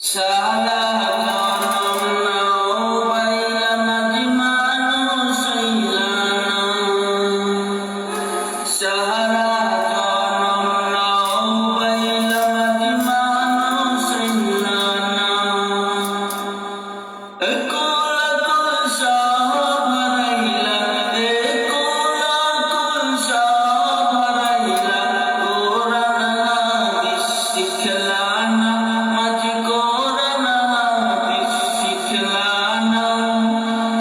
সারা জনম নাও বাইলা মাঝি মানুষ হইলানা সারা জনম নাও বাইলা মাঝি মানুষ হইলানা কুল কুল সব হারাইলা কুল কুল সব হারাইলা কোরআন হাদিস শিখলানা মাঝি কোরআন হাদিস শিখলানা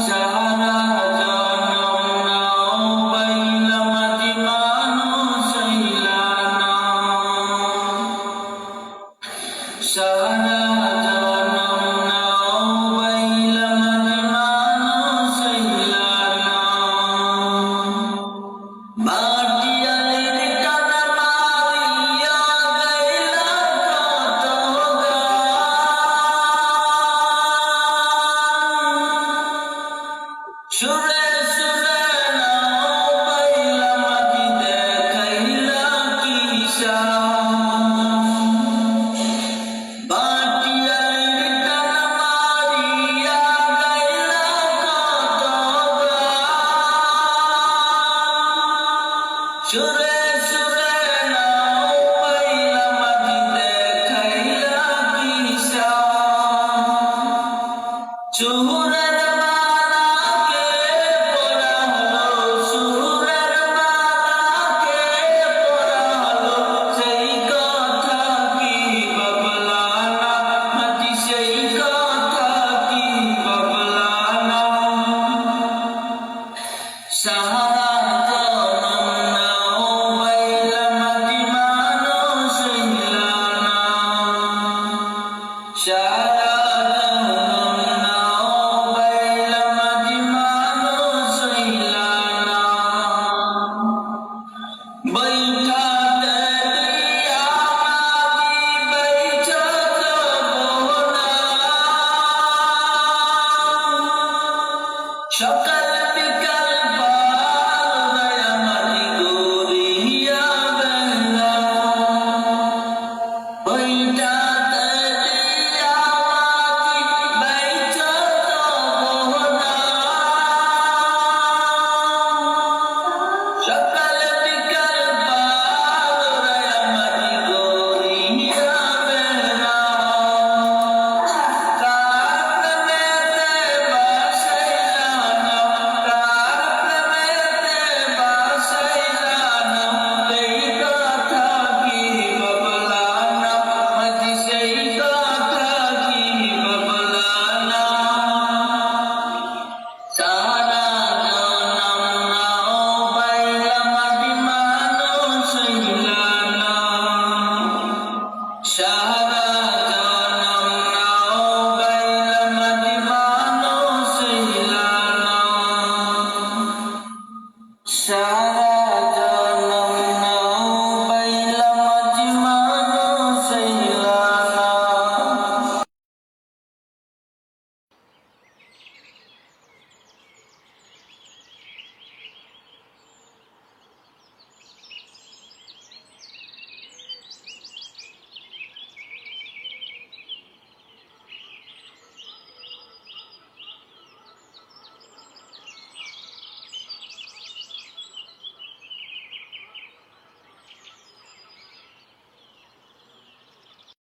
সারা জনম নাও বাইলা মাঝি মানুষ হইলানা সারা জনম নাও বাইলা মাঝি মানুষ হইলানা মাটিয়ালির টানা মারিয়া গাইলা কত গান সুরে সুরে নাও বাইলা মাঝি দেখাইলা কি শান মাটিয়ালির টানা মারিয়া গাইলা কত গান সুরে সুরে নাও বাইলা মাঝি দেখাইলা কি শান সুরের মালাকে পরা হলো সুরের মালাকে পরা হলো সেই কথা কি বাবলানা মাঝি সেই কথা কি বাবলানা সারা জনম নাও বাইলা মাঝি মানুষ হইলানা